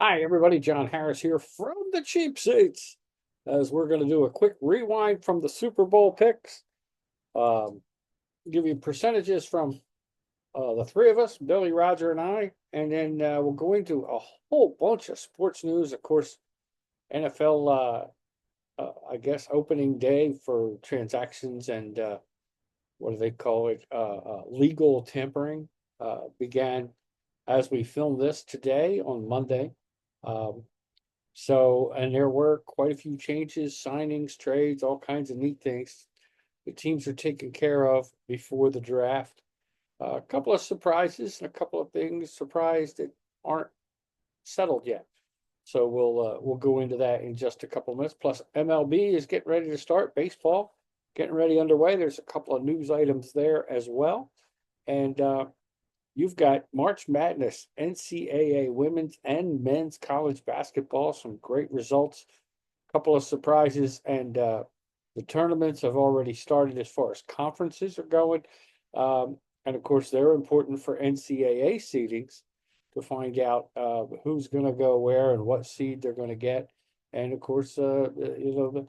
Hi, everybody. John Harris here from the Cheap Seats, as we're going to do a quick rewind from the Super Bowl picks. Um, give you percentages from the three of us, Billy, Roger, and I, and then we'll go into a whole bunch of sports news. Of course, NFL, I guess, opening day for transactions and what do they call it? Legal tampering began as we film this today on Monday. Um, and there were quite a few changes, signings, trades, all kinds of neat things the teams are taken care of before the draft. A couple of surprises and a couple of things surprised that aren't settled yet. So we'll go into that in just a couple of minutes. Plus, MLB is getting ready to start. Baseball getting ready underway. There's a couple of news items there as well, and you've got March Madness, NCAA women's and men's college basketball, some great results, a couple of surprises, and the tournaments have already started as far as conferences are going. And of course, they're important for NCAA seedings to find out who's going to go where and what seed they're going to get. And of course, the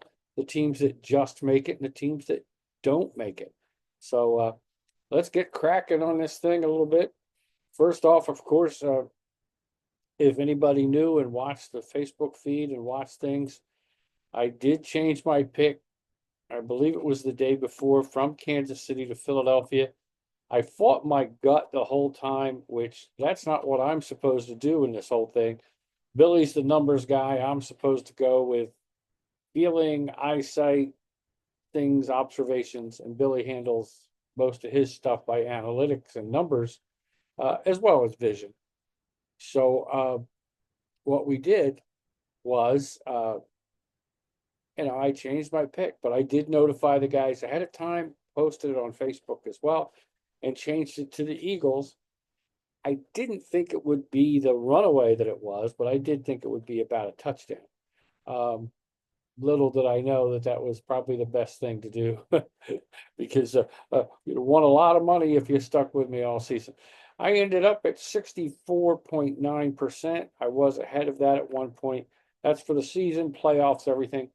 teams that just make it and the teams that don't make it. So let's get cracking on this thing a little bit. First off, of course, if anybody knew and watched the Facebook feed and watched things, I did change my pick. I believe it was the day before from Kansas City to Philadelphia. I fought my gut the whole time, which that's not what I'm supposed to do in this whole thing. Billy's the numbers guy. I'm supposed to go with feeling, eyesight, things, observations, and Billy handles most of his stuff by analytics and numbers, as well as vision. So what we did was, I changed my pick, but I did notify the guys ahead of time, posted it on Facebook as well, and changed it to the Eagles. I didn't think it would be the runaway that it was, but I did think it would be about a touchdown. Little did I know that that was probably the best thing to do because you'd have won a lot of money if you stuck with me all season. I ended up at 64.9%. I was ahead of that at one point. That's for the season, playoffs, everything.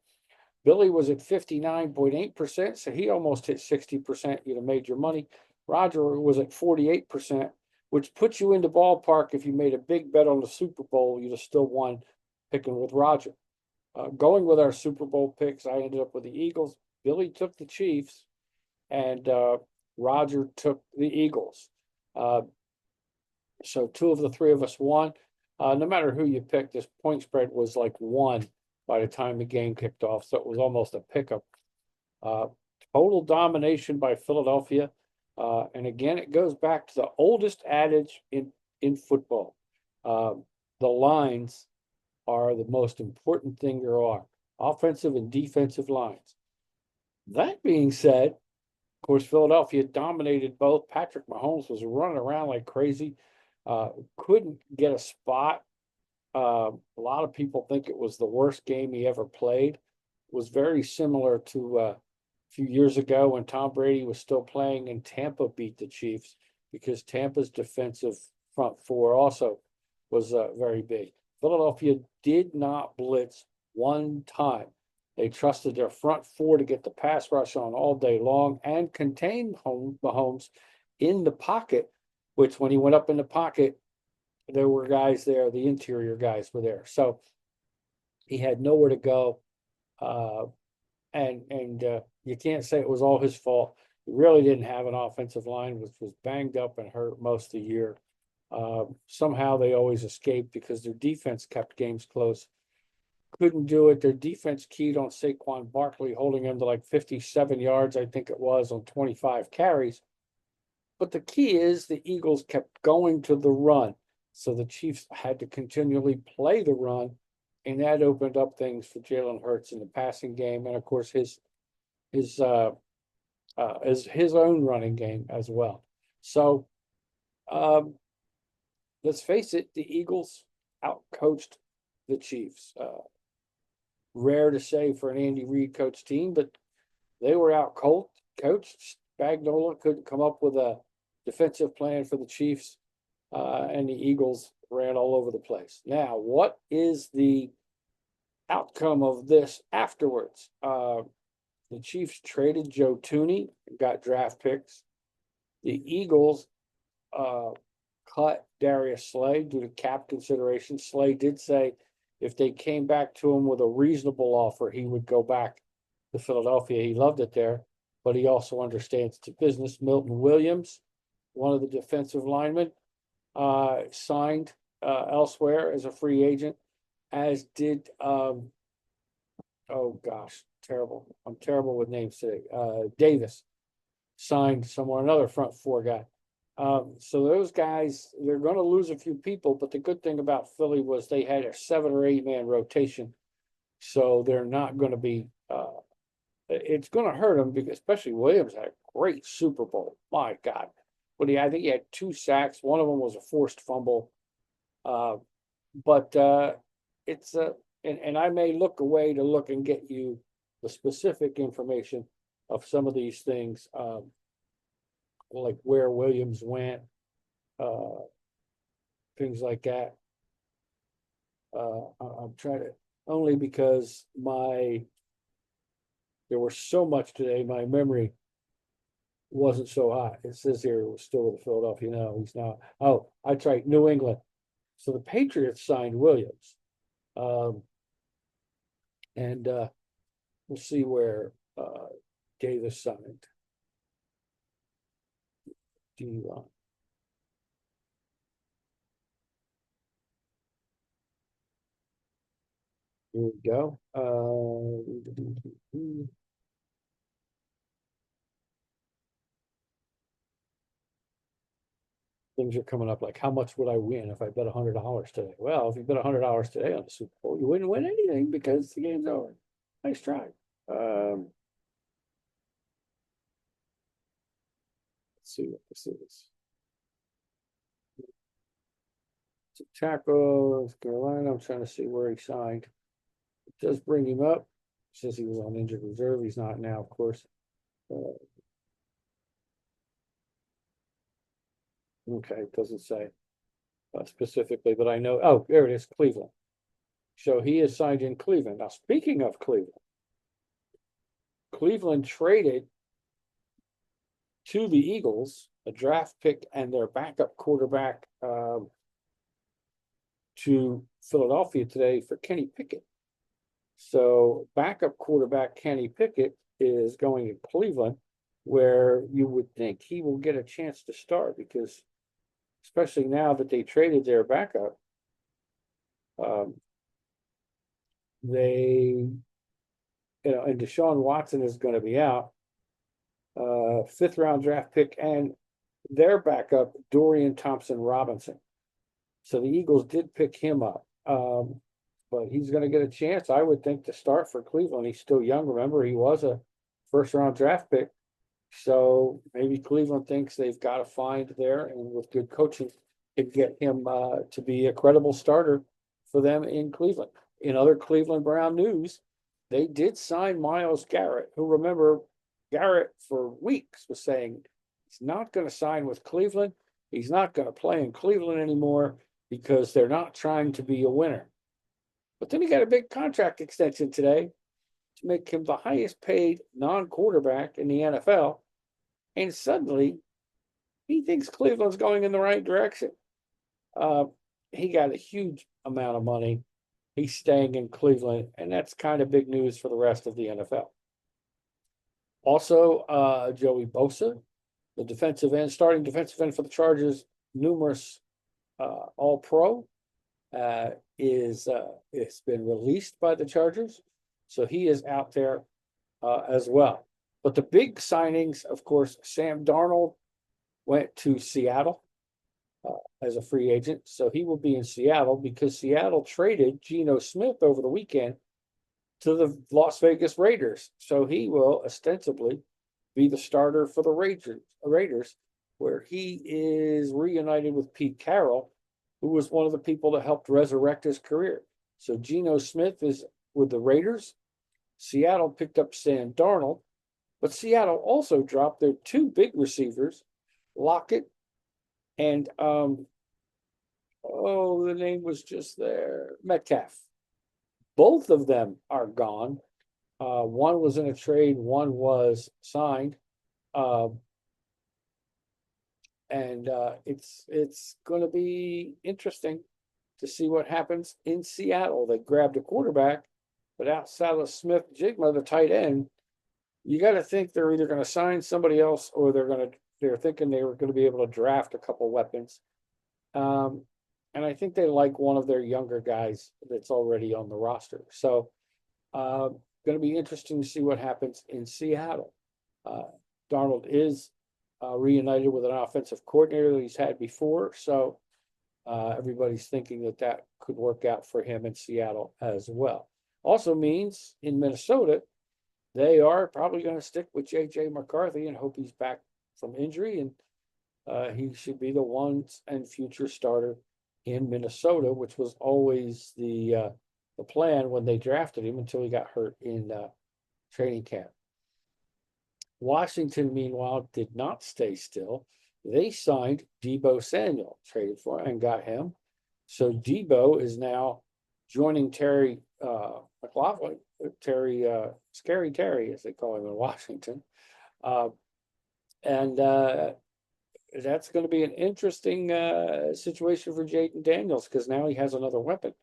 Billy was at 59.8%, so he almost hit 60%. You'd have made your money. Roger was at 48%, which puts you in the ballpark. If you made a big bet on the Super Bowl, you'd have still won picking with Roger. Going with our Super Bowl picks, I ended up with the Eagles. Billy took the Chiefs, and Roger took the Eagles. So two of the three of us won. No matter who you picked, this point spread was like one by the time the game kicked off, so it was almost a pickup. Total domination by Philadelphia. And again, it goes back to the oldest adage in football. The lines are the most important thing there are, offensive and defensive lines. That being said, of course, Philadelphia dominated both. Patrick Mahomes was running around like crazy, couldn't get a spot. A lot of people think it was the worst game he ever played. It was very similar to a few years ago when Tom Brady was still playing and Tampa beat the Chiefs because Tampa's defensive front four also was very big. Philadelphia did not blitz one time. They trusted their front four to get the pass rush on all day long and contain Mahomes in the pocket, which when he went up in the pocket, there were guys there, the interior guys were there. So he had nowhere to go. And you can't say it was all his fault. He really didn't have an offensive line, which was banged up and hurt most of the year. Somehow they always escaped because their defense kept games close. Couldn't do it. Their defense keyed on Saquon Barkley, holding him to like 57 yards, I think it was, on 25 carries. But the key is the Eagles kept going to the run. So the Chiefs had to continually play the run, and that opened up things for Jalen Hurts in the passing game, and of course his own running game as well. So let's face it, the Eagles outcoached the Chiefs. Rare to say for an Andy Reid coach team, but they were outcoached. Spagnuolo couldn't come up with a defensive plan for the Chiefs. and the Eagles ran all over the place. Now, what is the outcome of this afterwards? The Chiefs traded Joe Tooney and got draft picks. The Eagles cut Darius Slay due to cap considerations. Slay did say if they came back to him with a reasonable offer, he would go back to Philadelphia. He loved it there, but he also understands it's a business. Milton Williams, one of the defensive linemen, signed elsewhere as a free agent, as did oh gosh, terrible. I'm terrible with names today. Davis signed somewhere, another front four guy. So those guys, they're going to lose a few people, but the good thing about Philly was they had a 7 or 8 man rotation. So they're not going to be, it's going to hurt them because especially Williams had a great Super Bowl. My God. But I think he had 2 sacks. One of them was a forced fumble. But it's, and I may look away to look and get you the specific information of some of these things. Like where Williams went, things like that. I'm trying to, only because there was so much today, my memory wasn't so hot. It says here it was still with Philadelphia. No, he's not. Oh, that's right, New England. So the Patriots signed Williams. And we'll see where Davis signed. Here we go. Things are coming up like how much would I win if I bet $100 today? Well, if you bet $100 today on the Super Bowl, you wouldn't win anything because the game's over. Nice try. Let's see what this is. It's a tackle, North Carolina. I'm trying to see where he signed. It does bring him up. It says he was on injured reserve. He's not now, of course. Okay, it doesn't say specifically, but I know. Oh, there it is, Cleveland. So he is signed in Cleveland. Now, speaking of Cleveland, Cleveland traded to the Eagles a draft pick and their backup quarterback to Philadelphia today for Kenny Pickett. So backup quarterback Kenny Pickett is going to Cleveland, where you would think he will get a chance to start because, especially now that they traded their backup, and Deshaun Watson is going to be out, 5th round draft pick, and their backup, Dorian Thompson-Robinson. So the Eagles did pick him up. But he's going to get a chance, I would think, to start for Cleveland. He's still young. Remember, he was a 1st round draft pick. So maybe Cleveland thinks they've got to find there, and with good coaching, can get him to be a credible starter for them in Cleveland. In other Cleveland Brown news, they did sign Myles Garrett, who, remember, Garrett for weeks was saying he's not going to sign with Cleveland. He's not going to play in Cleveland anymore because they're not trying to be a winner. But then he got a big contract extension today to make him the highest paid non-quarterback in the NFL. And suddenly he thinks Cleveland's going in the right direction. He got a huge amount of money. He's staying in Cleveland, and that's kind of big news for the rest of the NFL. Also, Joey Bosa, the starting defensive end for the Chargers, numerous All-Pro, it's been released by the Chargers, so he is out there as well. But the big signings, of course, Sam Darnold went to Seattle as a free agent, so he will be in Seattle because Seattle traded Geno Smith over the weekend to the Las Vegas Raiders, so he will ostensibly be the starter for the Raiders, where he is reunited with Pete Carroll, who was one of the people that helped resurrect his career. So Geno Smith is with the Raiders. Seattle picked up Sam Darnold, but Seattle also dropped their 2 big receivers, Lockett and Oh, the name was just there. Metcalf. Both of them are gone. One was in a trade, one was signed. Uh, and it's going to be interesting to see what happens in Seattle. They grabbed a quarterback, but outside of Smith Jigma, the tight end, you got to think they're either going to sign somebody else or they're thinking they were going to be able to draft a couple weapons. And I think they like one of their younger guys that's already on the roster. So, going to be interesting to see what happens in Seattle. Darnold is reunited with an offensive coordinator that he's had before. So everybody's thinking that that could work out for him in Seattle as well. Also means in Minnesota, they are probably going to stick with J.J. McCarthy and hope he's back from injury. And he should be the once and future starter in Minnesota, which was always the plan when they drafted him until he got hurt in training camp. Washington, meanwhile, did not stay still. They signed Deebo Samuel, traded for and got him. So Deebo is now joining Terry McLaughlin, Scary Terry, as they call him in Washington. And that's going to be an interesting situation for Jaden Daniels because now he has another weapon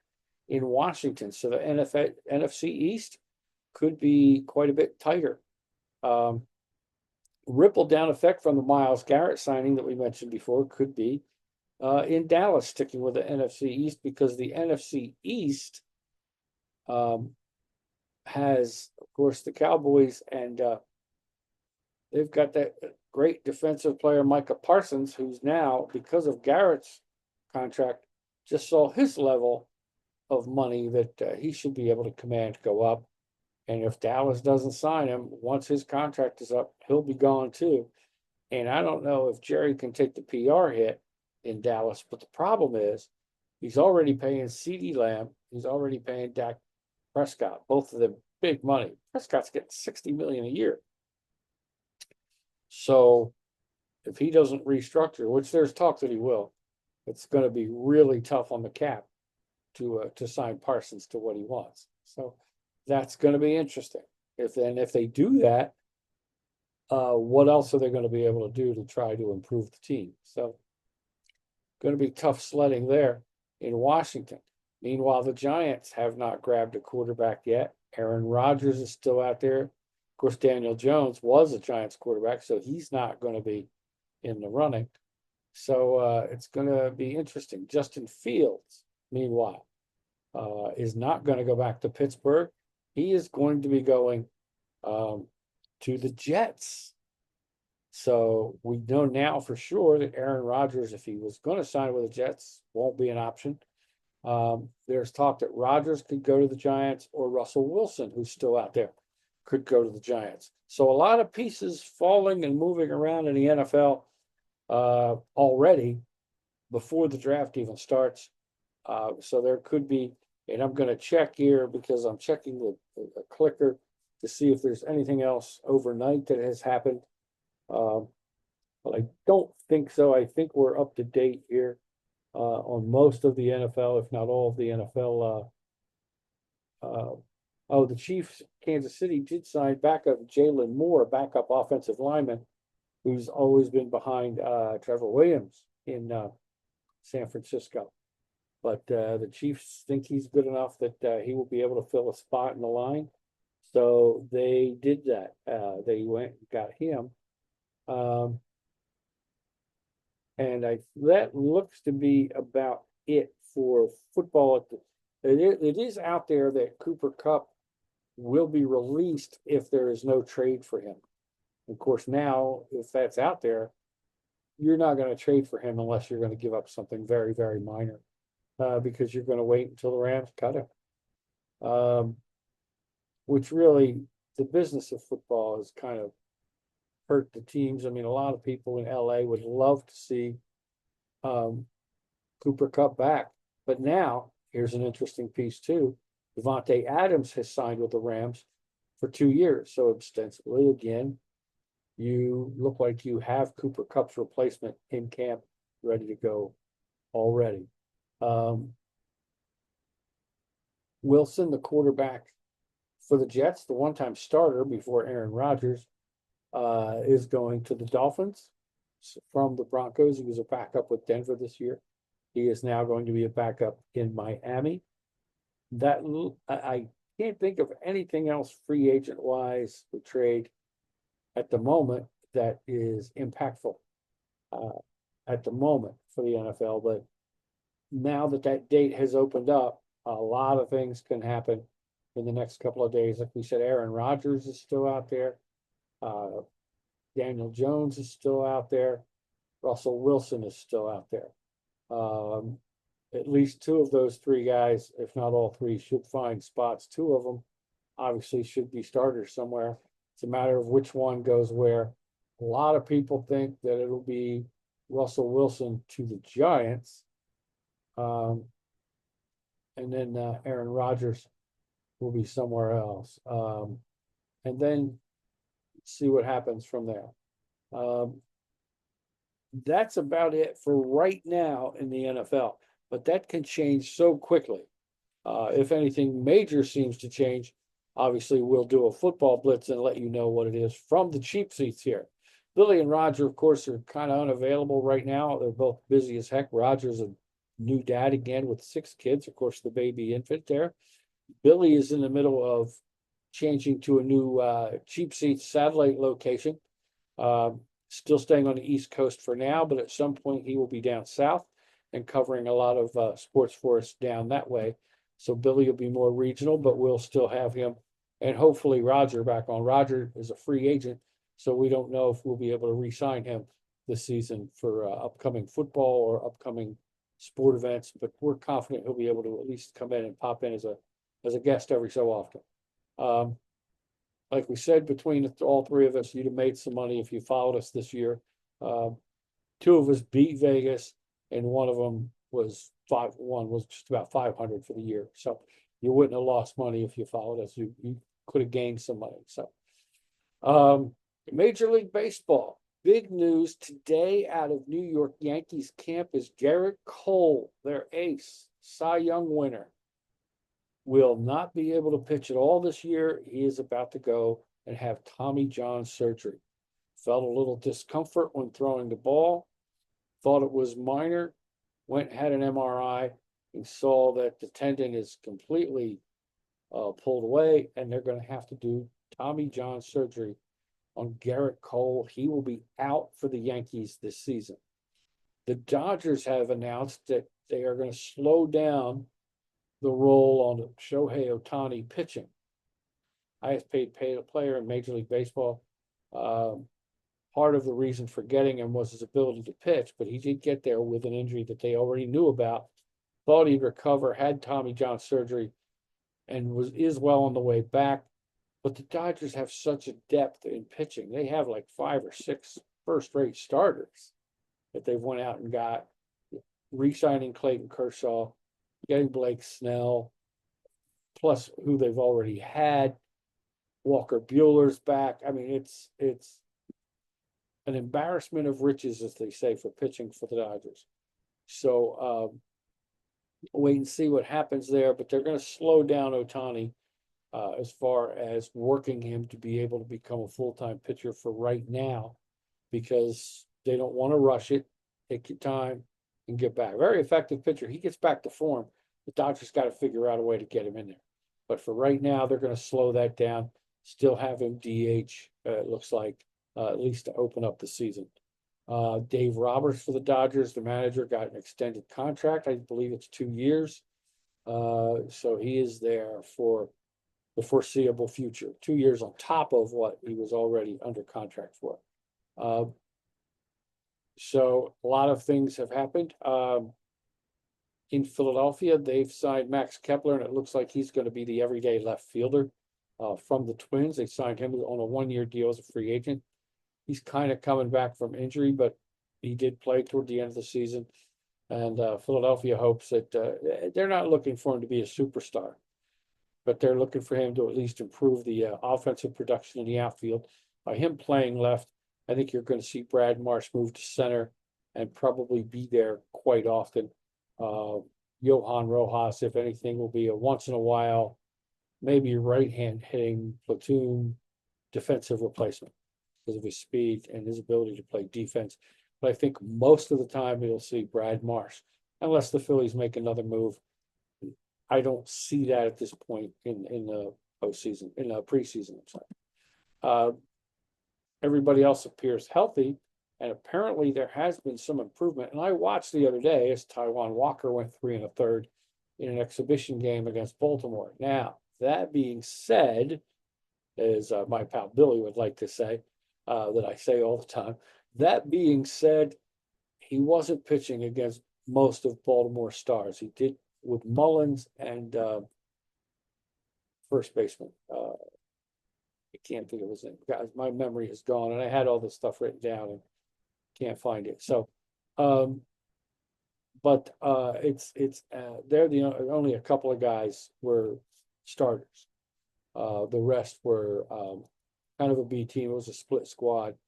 in Washington. So the NFC East could be quite a bit tighter. Ripple down effect from the Myles Garrett signing that we mentioned before could be in Dallas, sticking with the NFC East, because the NFC East has, of course, the Cowboys, and they've got that great defensive player, Micah Parsons, who's now, because of Garrett's contract, just saw his level of money that he should be able to command go up. And if Dallas doesn't sign him, once his contract is up, he'll be gone too. And I don't know if Jerry can take the PR hit in Dallas, but the problem is he's already paying CeeDee Lamb. He's already paying Dak Prescott, both of them big money. Prescott's getting $60 million a year. So if he doesn't restructure, which there's talk that he will, it's going to be really tough on the cap to sign Parsons to what he wants. So that's going to be interesting. If they do that, what else are they going to be able to do to try to improve the team? So going to be tough sledding there in Washington. Meanwhile, the Giants have not grabbed a quarterback yet. Aaron Rodgers is still out there. Of course, Daniel Jones was a Giants quarterback, so he's not going to be in the running. So it's going to be interesting. Justin Fields, meanwhile, is not going to go back to Pittsburgh. He is going to be going to the Jets. So we know now for sure that Aaron Rodgers, if he was going to sign with the Jets, won't be an option. There's talk that Rodgers could go to the Giants, or Russell Wilson, who's still out there, could go to the Giants. So a lot of pieces falling and moving around in the NFL already before the draft even starts. So there could be, and I'm going to check here because I'm checking the clicker to see if there's anything else overnight that has happened. But I don't think so. I think we're up to date here on most of the NFL, if not all of the NFL. The Chiefs, Kansas City did sign backup Jalen Moore, backup offensive lineman, who's always been behind Trevor Williams in San Francisco. But the Chiefs think he's good enough that he will be able to fill a spot in the line. So they did that. They went and got him. And that looks to be about it for football. It is out there that Cooper Kupp will be released if there is no trade for him. Of course, now, if that's out there, you're not going to trade for him unless you're going to give up something very, very minor, because you're going to wait until the Rams cut him. Which really, the business of football has kind of hurt the teams. I mean, a lot of people in LA would love to see Cooper Kupp back. But now, here's an interesting piece too. Devontae Adams has signed with the Rams for 2 years. So ostensibly, again, you look like you have Cooper Kupp's replacement in camp ready to go already. Wilson, the quarterback for the Jets, the one-time starter before Aaron Rodgers, is going to the Dolphins from the Broncos. He was a backup with Denver this year. He is now going to be a backup in Miami. That I can't think of anything else free agent wise for trade at the moment that is impactful at the moment for the NFL. But now that that date has opened up, a lot of things can happen in the next couple of days. Like we said, Aaron Rodgers is still out there. Daniel Jones is still out there. Russell Wilson is still out there. At least two of those three guys, if not all three, should find spots. Two of them obviously should be starters somewhere. It's a matter of which one goes where. A lot of people think that it'll be Russell Wilson to the Giants. And then Aaron Rodgers will be somewhere else. And then see what happens from there. That's about it for right now in the NFL, but that can change so quickly. If anything major seems to change, obviously we'll do a football blitz and let you know what it is from the cheap seats here. Billy and Roger, of course, are kind of unavailable right now. They're both busy as heck. Roger's a new dad again with 6 kids, of course, the baby infant there. Billy is in the middle of changing to a new cheap seats satellite location. Still staying on the East Coast for now, but at some point he will be down south and covering a lot of sports for us down that way. So Billy will be more regional, but we'll still have him and hopefully Roger back on. Roger is a free agent, so we don't know if we'll be able to re-sign him this season for upcoming football or upcoming sport events, but we're confident he'll be able to at least come in and pop in as a guest every so often. Like we said, between all three of us, you'd have made some money if you followed us this year. 2 of us beat Vegas, and one of them was just about 500 for the year. So you wouldn't have lost money if you followed us. You could have gained some money. So, Major League Baseball, big news today out of New York Yankees camp is Garrett Cole, their ace, Cy Young winner, will not be able to pitch at all this year. He is about to go and have Tommy John surgery. Felt a little discomfort when throwing the ball, thought it was minor, went and had an MRI and saw that the tendon is completely pulled away, and they're going to have to do Tommy John surgery on Garrett Cole. He will be out for the Yankees this season. The Dodgers have announced that they are going to slow down the role on Shohei Ohtani pitching. Highest paid player in Major League Baseball. Part of the reason for getting him was his ability to pitch, but he did get there with an injury that they already knew about, thought he'd recover, had Tommy John surgery, and is well on the way back. But the Dodgers have such a depth in pitching. They have like 5 or 6 first-rate starters that they've went out and got, re-signing Clayton Kershaw, getting Blake Snell, plus who they've already had. Walker Buehler's back. I mean, it's an embarrassment of riches, as they say, for pitching for the Dodgers. So wait and see what happens there, but they're going to slow down Ohtani as far as working him to be able to become a full-time pitcher for right now, because they don't want to rush it. Take your time and get back. Very effective pitcher. He gets back to form. The Dodgers got to figure out a way to get him in there. But for right now, they're going to slow that down. Still have him DH, it looks like, at least to open up the season. Dave Roberts for the Dodgers, the manager, got an extended contract. I believe it's 2 years. So he is there for the foreseeable future. 2 years on top of what he was already under contract for. So a lot of things have happened. In Philadelphia, they've signed Max Kepler, and it looks like he's going to be the everyday left fielder from the Twins. They signed him on a 1-year deal as a free agent. He's kind of coming back from injury, but he did play toward the end of the season. And Philadelphia hopes that they're not looking for him to be a superstar, but they're looking for him to at least improve the offensive production in the outfield. By him playing left, I think you're going to see Brad Marsh move to center and probably be there quite often. Johan Rojas, if anything, will be a once in a while, maybe right-hand hitting platoon defensive replacement because of his speed and his ability to play defense. But I think most of the time you'll see Brad Marsh, unless the Phillies make another move. I don't see that at this point in the postseason, in the preseason. I'm sorry. Everybody else appears healthy, and apparently there has been some improvement. And I watched the other day as Taijuan Walker went 3 1/3 in an exhibition game against Baltimore. Now, that being said, as my pal Billy would like to say, that I say all the time, that being said, he wasn't pitching against most of Baltimore's stars. He did with Mullins and first baseman. I can't think of his name. Guys, my memory is gone, and I had all this stuff written down and can't find it. So, but they're the only a couple of guys were starters. The rest were kind of a B team. It was a split squad,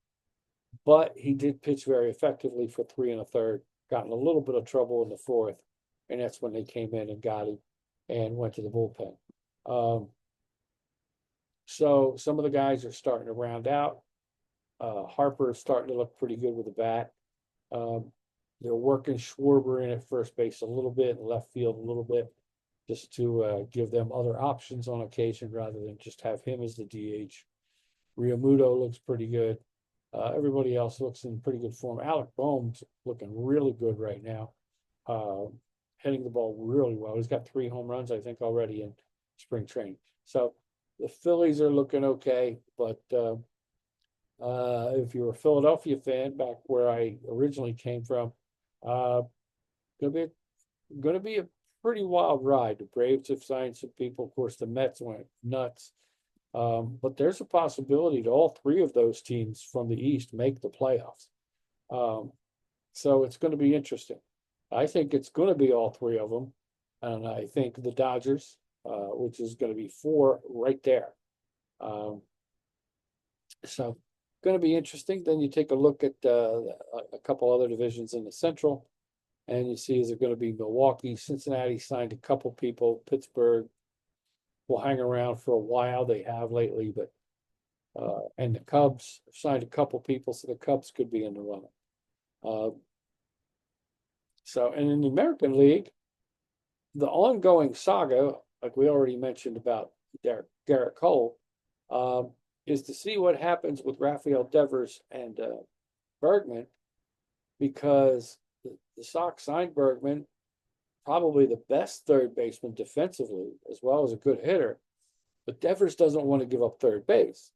but he did pitch very effectively for 3 1/3. Got in a little bit of trouble in the fourth, and that's when they came in and got him and went to the bullpen. So some of the guys are starting to round out. Harper's starting to look pretty good with the bat. They're working Schwarber in at first base a little bit, and left field a little bit, just to give them other options on occasion rather than just have him as the DH. Realmuto looks pretty good. Everybody else looks in pretty good form. Alec Bohm's looking really good right now, hitting the ball really well. He's got 3 home runs, I think, already in spring training. So the Phillies are looking okay, but if you're a Philadelphia fan, back where I originally came from, gonna be a pretty wild ride. The Braves have signed some people. Of course, the Mets went nuts. But there's a possibility that all 3 of those teams from the East make the playoffs. So it's going to be interesting. I think it's going to be all 3 of them. And I think the Dodgers, which is going to be 4 right there. So going to be interesting. Then you take a look at a couple other divisions in the Central, and you see is it going to be Milwaukee, Cincinnati signed a couple people, Pittsburgh will hang around for a while. They have lately, but and the Cubs signed a couple people, so the Cubs could be in the running. So, and in the American League, the ongoing saga, like we already mentioned about Garrett Cole, is to see what happens with Rafael Devers and Bergman, because the Sox signed Bergman, probably the best third baseman defensively, as well as a good hitter. But Devers doesn't want to give up third base.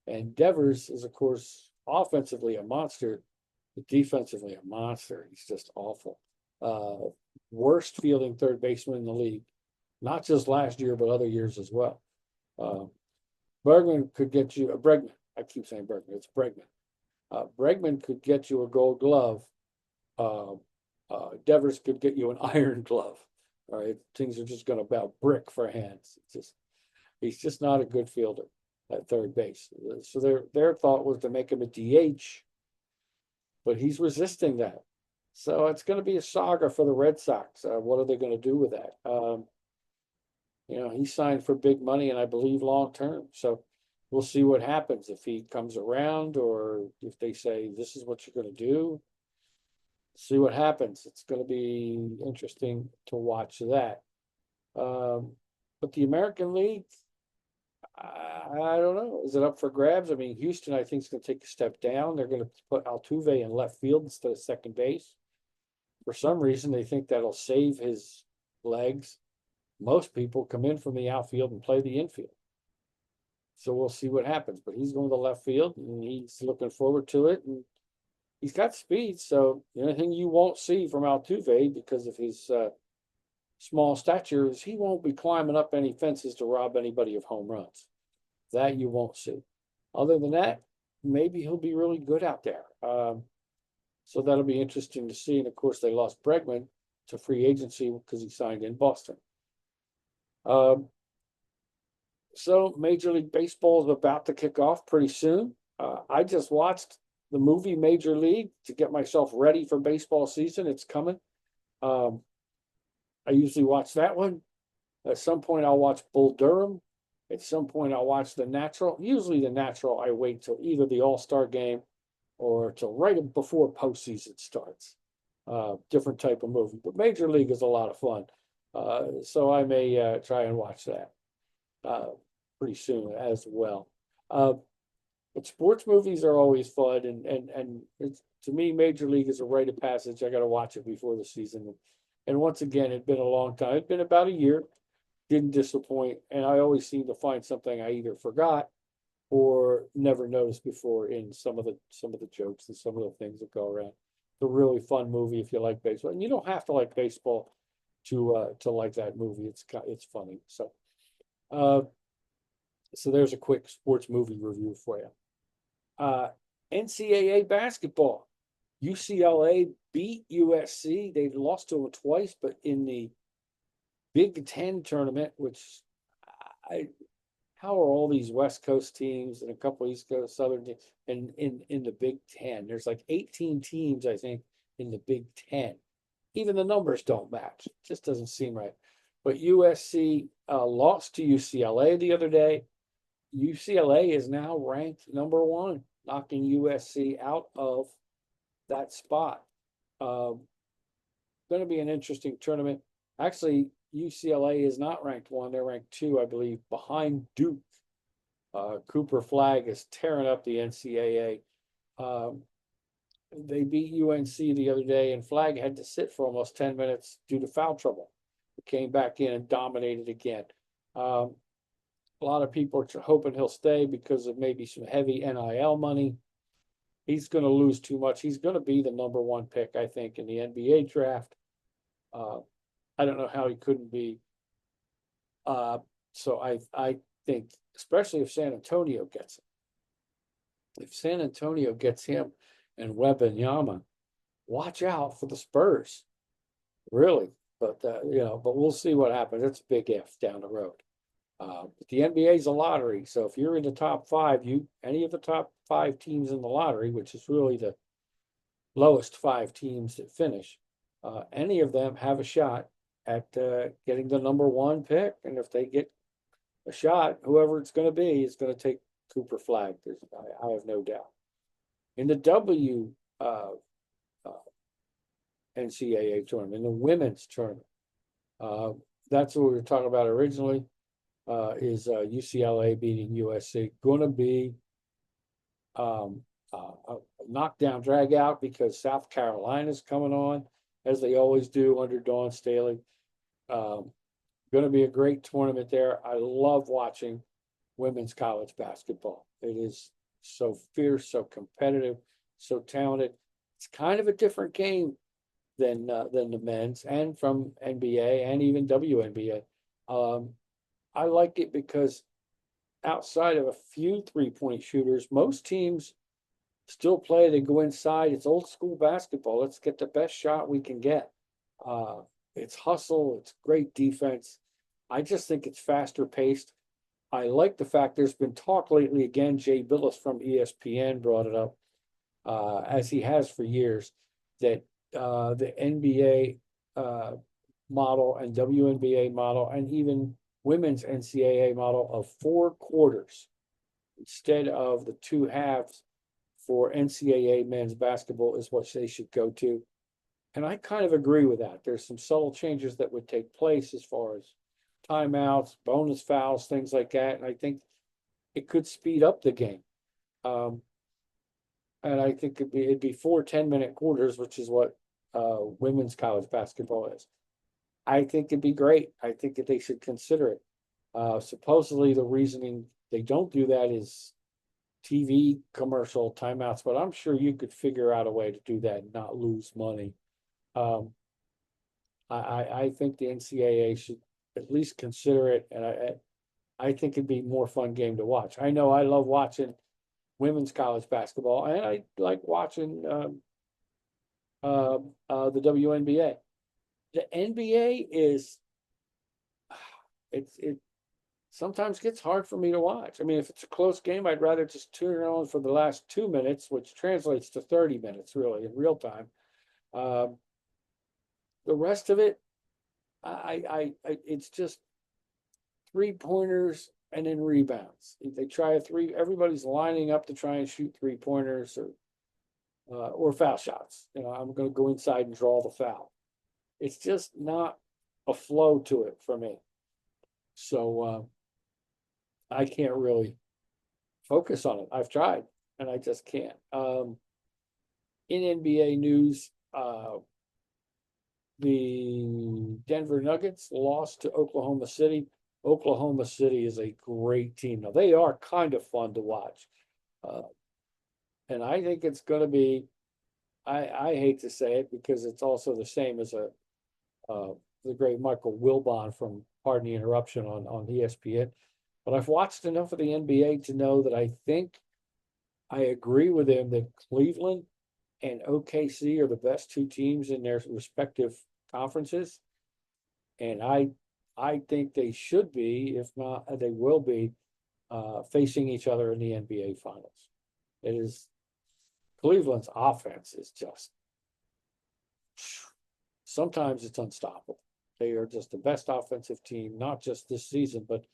And Devers is, of course, offensively a monster, but defensively a monster. He's just awful. Worst fielding third baseman in the league, not just last year, but other years as well. Bergman could get you, Bregman, I keep saying Bergman, it's Bregman. Bregman could get you a gold glove. Devers could get you an iron glove. All right, things are just going to about brick for hands. He's just not a good fielder at third base. So their thought was to make him a DH, but he's resisting that. So it's going to be a saga for the Red Sox. What are they going to do with that? He signed for big money, and I believe long term. So we'll see what happens if he comes around, or if they say this is what you're going to do. See what happens. It's going to be interesting to watch that. But the American League, I don't know. Is it up for grabs? I mean, Houston, I think, is going to take a step down. They're going to put Altuve in left field instead of second base. For some reason, they think that'll save his legs. Most people come in from the outfield and play the infield. So we'll see what happens. But he's going to left field, and he's looking forward to it. And he's got speed, so the only thing you won't see from Altuve, because of his small stature, is he won't be climbing up any fences to rob anybody of home runs. That you won't see. Other than that, maybe he'll be really good out there. So that'll be interesting to see. And of course, they lost Bregman to free agency because he signed in Boston. So Major League Baseball is about to kick off pretty soon. I just watched the movie Major League to get myself ready for baseball season. It's coming. I usually watch that one. At some point, I'll watch Bull Durham. At some point, I'll watch The Natural. Usually, The Natural, I wait till either the All-Star game or till right before postseason starts. Different type of movie. But Major League is a lot of fun. So I may try and watch that pretty soon as well. But sports movies are always fun, and it's, to me, Major League is a rite of passage. I got to watch it before the season. And once again, it'd been a long time. It'd been about a year. Didn't disappoint, and I always seem to find something I either forgot or never noticed before in some of the jokes and some of the things that go around. It's a really fun movie if you like baseball, and you don't have to like baseball to like that movie. It's funny. So there's a quick sports movie review for you. NCAA basketball. UCLA beat USC. They lost to them twice, but in the Big Ten tournament, which how are all these West Coast teams and a couple East Coast, Southern teams in the Big Ten? There's like 18 teams, I think, in the Big Ten. Even the numbers don't match. It just doesn't seem right. But USC lost to UCLA the other day. UCLA is now ranked number 1, knocking USC out of that spot. Going to be an interesting tournament. Actually, UCLA is not ranked 1. They're ranked 2, I believe, behind Duke. Cooper Flagg is tearing up the NCAA. They beat UNC the other day, and Flagg had to sit for almost 10 minutes due to foul trouble. He came back in and dominated again. A lot of people are hoping he'll stay because of maybe some heavy NIL money. He's going to lose too much. He's going to be the number 1 pick, I think, in the NBA draft. I don't know how he couldn't be. So I think, especially if San Antonio gets him. If San Antonio gets him and Wembanyama, watch out for the Spurs. Really. But we'll see what happens. It's a big if down the road. But the NBA is a lottery. So if you're in the top 5, any of the top 5 teams in the lottery, which is really the lowest 5 teams that finish, any of them have a shot at getting the number 1 pick. And if they get a shot, whoever it's going to be is going to take Cooper Flagg. I have no doubt. In the NCAA tournament, in the women's tournament, that's what we were talking about originally, is UCLA beating USC. Going to be a knockdown, drag out, because South Carolina's coming on, as they always do under Dawn Staley. Going to be a great tournament there. I love watching women's college basketball. It is so fierce, so competitive, so talented. It's kind of a different game than the men's, and from NBA and even WNBA. I like it because outside of a few three-point shooters, most teams still play. They go inside. It's old school basketball. Let's get the best shot we can get. It's hustle. It's great defense. I just think it's faster paced. I like the fact there's been talk lately, again, Jay Billis from ESPN brought it up, as he has for years, that the NBA model and WNBA model and even women's NCAA model of 4 quarters instead of the 2 halves for NCAA men's basketball is what they should go to. And I kind of agree with that. There's some subtle changes that would take place as far as timeouts, bonus fouls, things like that. And I think it could speed up the game. And I think it'd be 4 10-minute quarters, which is what women's college basketball is. I think it'd be great. I think that they should consider it. Supposedly the reasoning they don't do that is TV commercial timeouts, but I'm sure you could figure out a way to do that and not lose money. I think the NCAA should at least consider it, and I think it'd be a more fun game to watch. I know I love watching women's college basketball, and I like watching the WNBA. The NBA is it sometimes gets hard for me to watch. I mean, if it's a close game, I'd rather just tune it on for the last 2 minutes, which translates to 30 minutes really in real time. The rest of it, it's just 3-pointers and then rebounds. They try a three, everybody's lining up to try and shoot 3-pointers or foul shots. I'm going to go inside and draw the foul. It's just not a flow to it for me. So I can't really focus on it. I've tried and I just can't. In NBA news, the Denver Nuggets lost to Oklahoma City. Oklahoma City is a great team. Now, they are kind of fun to watch. And I think it's going to be, I hate to say it because it's also the same as the great Michael Wilbon from Pardon the Interruption on ESPN. But I've watched enough of the NBA to know that I think I agree with him that Cleveland and OKC are the best two teams in their respective conferences. And I think they should be, if not, they will be facing each other in the NBA Finals. It is Cleveland's offense is just sometimes it's unstoppable. They are just the best offensive team, not just this season, but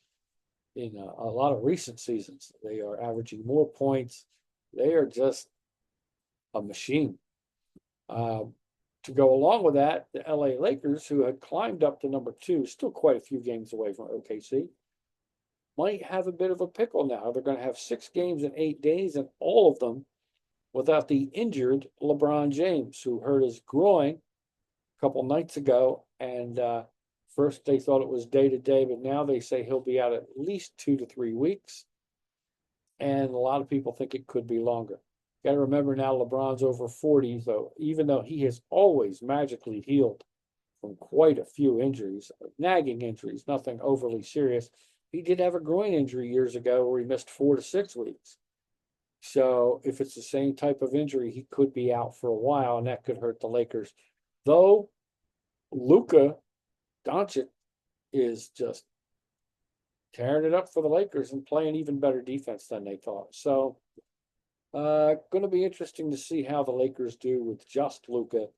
in a lot of recent seasons. They are averaging more points. They are just a machine. To go along with that, the LA Lakers, who had climbed up to number 2, still quite a few games away from OKC, might have a bit of a pickle now. They're going to have 6 games in 8 days, and all of them without the injured LeBron James, who hurt his groin a couple nights ago. And first they thought it was day-to-day, but now they say he'll be out at least 2 to 3 weeks. And a lot of people think it could be longer. Got to remember now LeBron's over 40, so even though he has always magically healed from quite a few injuries, nagging injuries, nothing overly serious, he did have a groin injury years ago where he missed 4 to 6 weeks. So if it's the same type of injury, he could be out for a while, and that could hurt the Lakers. Though Luka Doncic is just tearing it up for the Lakers and playing even better defense than they thought. So going to be interesting to see how the Lakers do with just Luka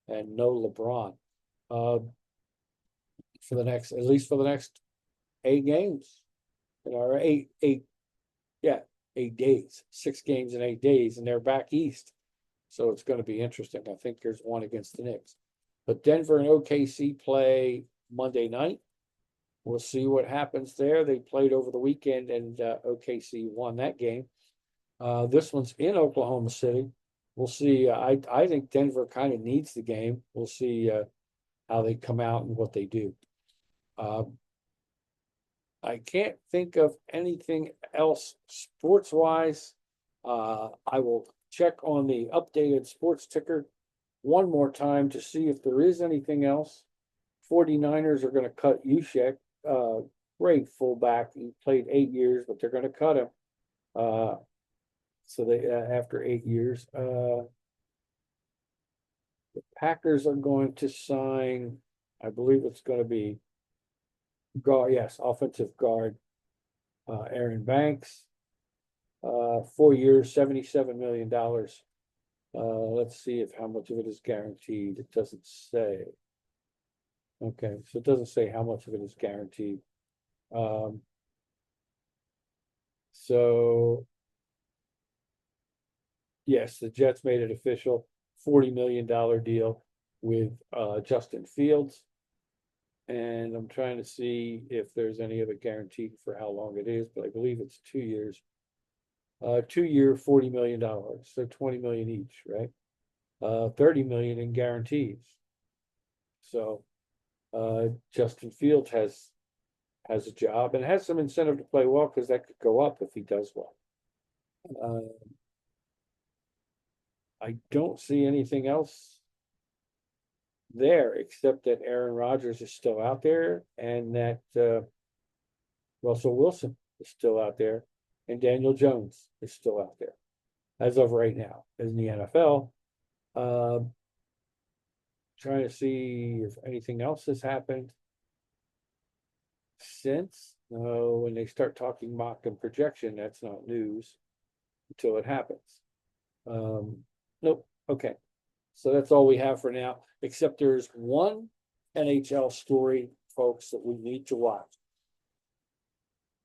and no LeBron for the next, at least for the next 8 games, or 8 days, 6 games in 8 days, and they're back east. So it's going to be interesting. I think there's one against the Knicks. But Denver and OKC play Monday night. We'll see what happens there. They played over the weekend, and OKC won that game. This one's in Oklahoma City. We'll see. I think Denver kind of needs the game. We'll see how they come out and what they do. I can't think of anything else sports-wise. I will check on the updated sports ticker one more time to see if there is anything else. 49ers are going to cut Juszczyk, great fullback. He played 8 years, but they're going to cut him. So they after 8 years, the Packers are going to sign, I believe it's going to be guard, yes, offensive guard, Aaron Banks, 4 years, $77 million. Let's see if how much of it is guaranteed. It doesn't say. Okay, so it doesn't say how much of it is guaranteed. So yes, the Jets made it official, $40 million deal with Justin Fields. And I'm trying to see if there's any other guarantee for how long it is, but I believe it's 2 years. 2-year, $40 million, so $20 million each, right? $30 million in guarantees. So Justin Fields has a job and has some incentive to play well, because that could go up if he does well. I don't see anything else there except that Aaron Rodgers is still out there, and that Russell Wilson is still out there, and Daniel Jones is still out there as of right now. As in the NFL, trying to see if anything else has happened since. When they start talking mock and projection, that's not news until it happens. Nope. Okay. So that's all we have for now, except there's one NHL story, folks, that we need to watch.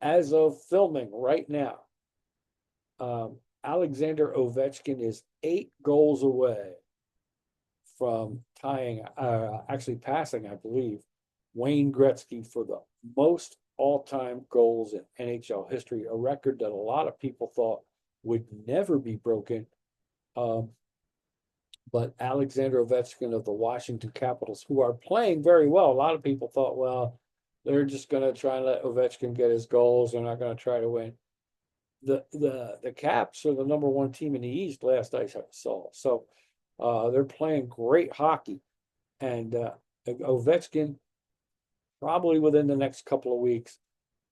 As of filming right now, Alexander Ovechkin is 8 goals away from tying, actually passing, I believe, Wayne Gretzky for the most all-time goals in NHL history, a record that a lot of people thought would never be broken. But Alexander Ovechkin of the Washington Capitals, who are playing very well, a lot of people thought, well, they're just going to try and let Ovechkin get his goals. They're not going to try to win. The Caps are the #1 team in the East, last I saw. So they're playing great hockey. And Ovechkin, probably within the next couple of weeks,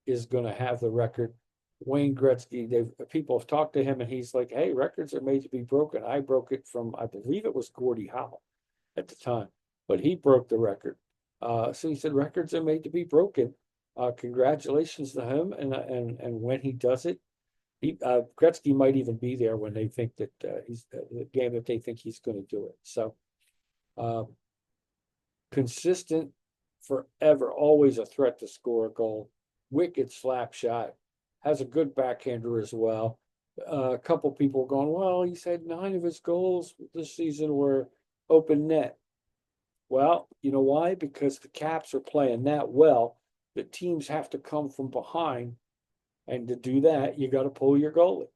is going to have the record. Wayne Gretzky, people have talked to him, and he's like, hey, records are made to be broken. I broke it from, I believe it was Gordie Howe at the time, but he broke the record. So he said, records are made to be broken. Congratulations to him. And when he does it, Gretzky might even be there when they think that he's the game that they think he's going to do it. So consistent forever, always a threat to score a goal. Wicked slap shot. Has a good backhander as well. A couple people going, well, he's had 9 of his goals this season were open net. Well, you know why? Because the Caps are playing that well. The teams have to come from behind. And to do that, you got to pull your goalie.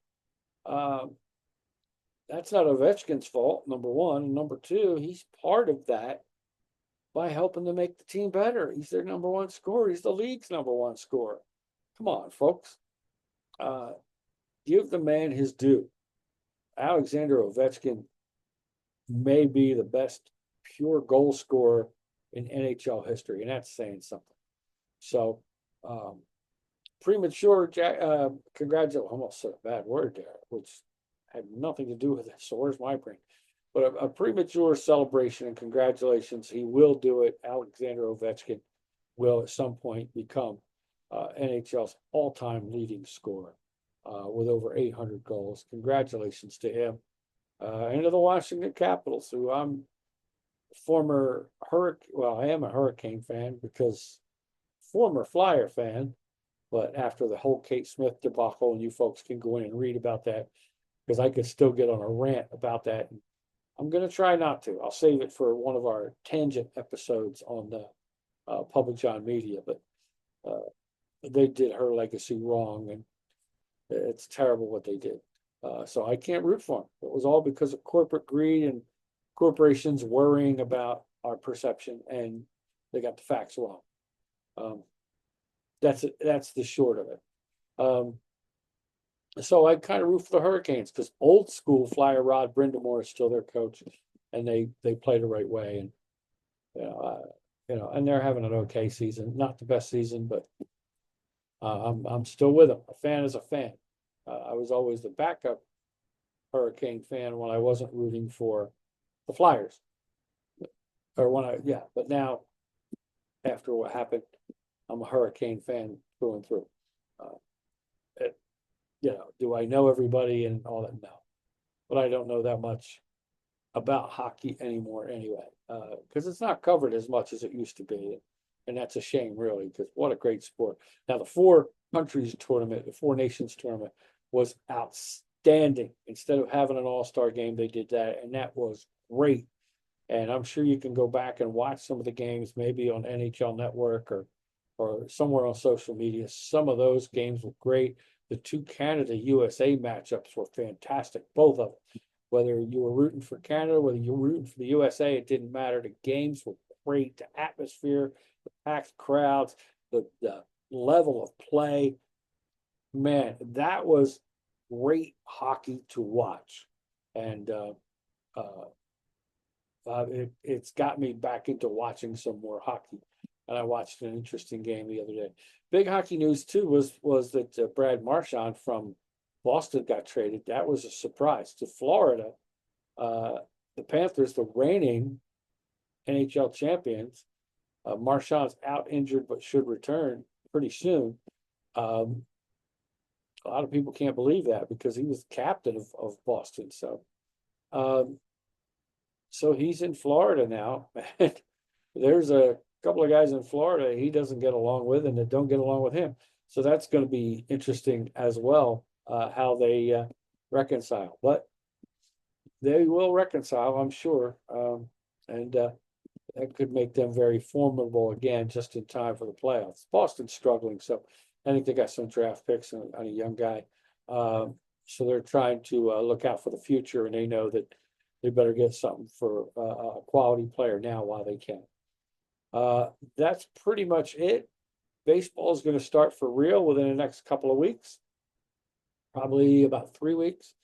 That's not Ovechkin's fault, #1. And #2, he's part of that by helping to make the team better. He's their #1 scorer. He's the league's #1 scorer. Come on, folks. Give the man his due. Alexander Ovechkin may be the best pure goal scorer in NHL history, and that's saying something. So, premature, congratulations, almost said a bad word there, which had nothing to do with it. So where's my brain? But a premature celebration and congratulations. He will do it. Alexander Ovechkin will at some point become NHL's all-time leading scorer with over 800 goals. Congratulations to him. And to the Washington Capitals, who I'm former I am a Hurricane fan because former Flyer fan, but after the whole Kate Smith debacle, and you folks can go in and read about that because I could still get on a rant about that. I'm going to try not to. I'll save it for one of our tangent episodes on the Public John Media, but they did her legacy wrong, and it's terrible what they did. So I can't root for them. It was all because of corporate greed and corporations worrying about our perception, and they got the facts wrong. That's the short of it. So I kind of root for the Hurricanes because old school Flyer Rod Brindamore is still their coach, and they play the right way, and and they're having an okay season, not the best season, but I'm still with them. A fan is a fan. I was always the backup Hurricane fan when I wasn't rooting for the Flyers, but now after what happened, I'm a Hurricane fan through and through. Do I know everybody and all that? No, but I don't know that much about hockey anymore anyway, because it's not covered as much as it used to be. And that's a shame, really, because what a great sport. Now, the 4 countries tournament, the 4 nations tournament was outstanding. Instead of having an all-star game, they did that, and that was great. And I'm sure you can go back and watch some of the games, maybe on NHL Network or somewhere on social media. Some of those games were great. The 2 Canada-USA matchups were fantastic, both of them. Whether you were rooting for Canada, whether you were rooting for the USA, it didn't matter. The games were great. The atmosphere, the packed crowds, the level of play. Man, that was great hockey to watch. And it's got me back into watching some more hockey. And I watched an interesting game the other day. Big hockey news too was that Brad Marchand from Boston got traded. That was a surprise to Florida. The Panthers, the reigning NHL champions, Marchand's out injured but should return pretty soon. A lot of people can't believe that because he was captain of Boston. So he's in Florida now. There's a couple of guys in Florida he doesn't get along with and that don't get along with him. So that's going to be interesting as well, how they reconcile. But they will reconcile, I'm sure. And that could make them very formidable again, just in time for the playoffs. Boston's struggling, so I think they got some draft picks on a young guy. So they're trying to look out for the future, and they know that they better get something for a quality player now while they can. That's pretty much it. Baseball is going to start for real within the next couple of weeks, probably about 3 weeks.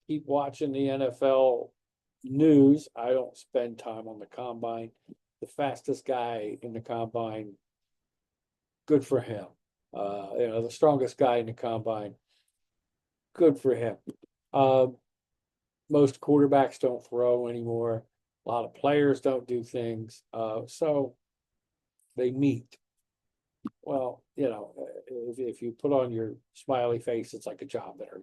Keep watching the NFL news. I don't spend time on the combine. The fastest guy in the combine, good for him. The strongest guy in the combine, good for him. Most quarterbacks don't throw anymore. A lot of players don't do things. So they meet. Well, if you put on your smiley face, it's like a job interview.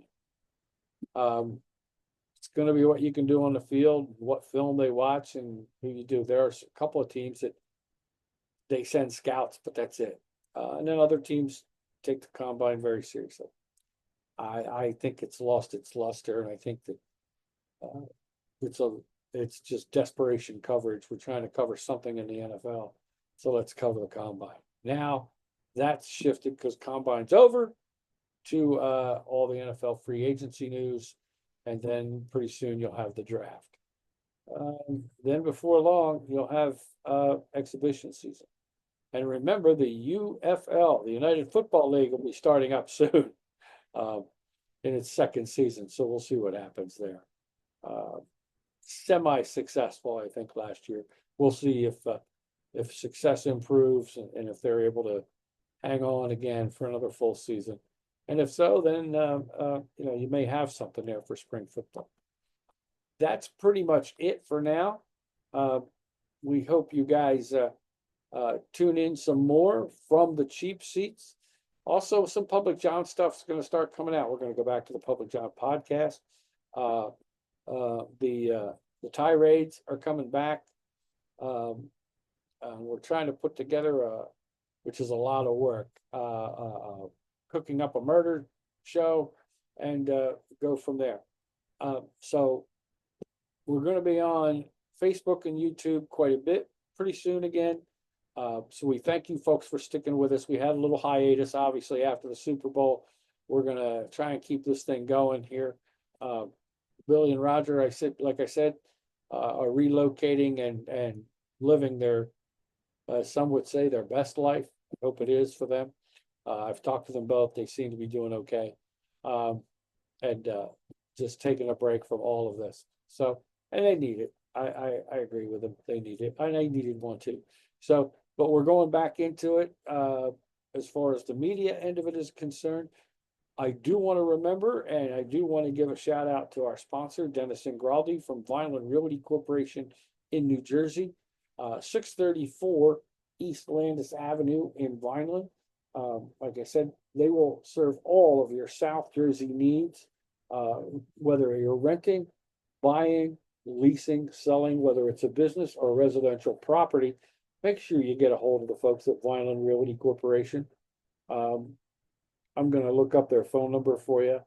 It's going to be what you can do on the field, what film they watch, and who you do. There are a couple of teams that they send scouts, but that's it. And then other teams take the combine very seriously. I think it's lost its luster, and I think that it's just desperation coverage. We're trying to cover something in the NFL, so let's cover the combine. Now that's shifted because combine's over to all the NFL free agency news. And then pretty soon you'll have the draft. Then before long, you'll have exhibition season. And remember, the UFL, the United Football League, will be starting up soon in its second season. So we'll see what happens there. Semi-successful, I think, last year. We'll see if success improves and if they're able to hang on again for another full season. And if so, then you may have something there for spring football. That's pretty much it for now. We hope you guys tune in some more from the cheap seats. Also, some Public John stuff is going to start coming out. We're going to go back to the Public John podcast. The tirades are coming back. We're trying to put together which is a lot of work. Cooking up a murder show and go from there. So we're going to be on Facebook and YouTube quite a bit pretty soon again. So we thank you folks for sticking with us. We had a little hiatus, obviously, after the Super Bowl. We're going to try and keep this thing going here. Billy and Roger, like I said, are relocating and living their, some would say, their best life. I hope it is for them. I've talked to them both. They seem to be doing okay. And just taking a break from all of this. So, and they need it. I agree with them. They need it. And I needed one too. So, but we're going back into it. As far as the media end of it is concerned, I do want to remember, and I do want to give a shout out to our sponsor, Dennis Ingraldi from Vineland Realty Corporation in New Jersey, 634 East Landis Avenue in Vineland. Like I said, they will serve all of your South Jersey needs, whether you're renting, buying, leasing, selling, whether it's a business or residential property. Make sure you get a hold of the folks at Vineland Realty Corporation. I'm going to look up their phone number for you.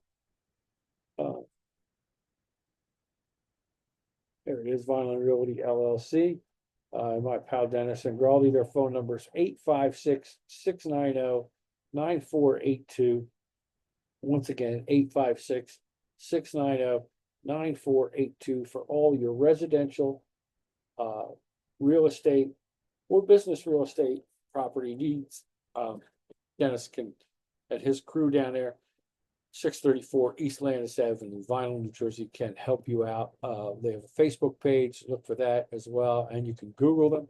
There it is, Vineland Realty LLC. My pal Dennis Ingraldi, their phone number is 856-690-9482. Once again, 856-690-9482 for all your residential real estate or business real estate property needs. Dennis can, and his crew down there, 634 East Landis Avenue, Vineland, New Jersey, can help you out. They have a Facebook page. Look for that as well, and you can Google them.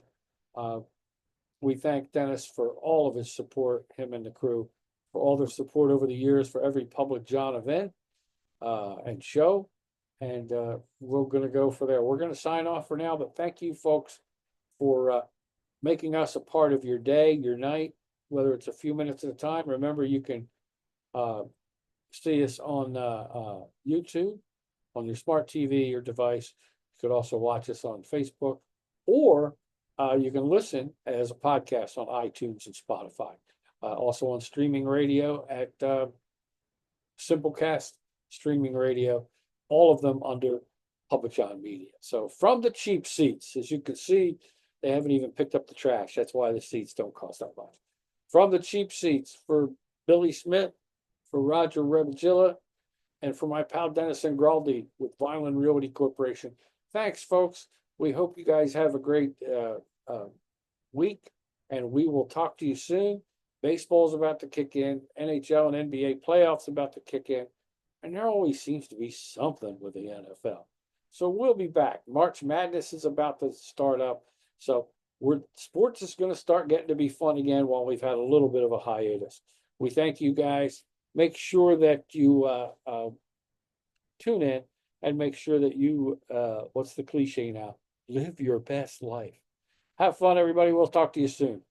We thank Dennis for all of his support, him and the crew, for all their support over the years for every Public John event and show. And we're going to go for there. We're going to sign off for now, but thank you, folks, for making us a part of your day, your night, whether it's a few minutes at a time. Remember, you can see us on YouTube, on your smart TV or device. You could also watch us on Facebook, or you can listen as a podcast on iTunes and Spotify. Also on streaming radio at Simplecast, streaming radio, all of them under Public John Media. So from the cheap seats, as you can see, they haven't even picked up the trash. That's why the seats don't cost that much. From the cheap seats for Billy Smith, for Roger Rebagilla, and for my pal Dennis Ingraldi with Vineland Realty Corporation. Thanks, folks. We hope you guys have a great week, and we will talk to you soon. Baseball's about to kick in, NHL and NBA playoffs about to kick in, and there always seems to be something with the NFL. So we'll be back. March Madness is about to start up, so sports is going to start getting to be fun again while we've had a little bit of a hiatus. We thank you guys. Make sure that you tune in and make sure that you, what's the cliche now? Live your best life. Have fun, everybody. We'll talk to you soon.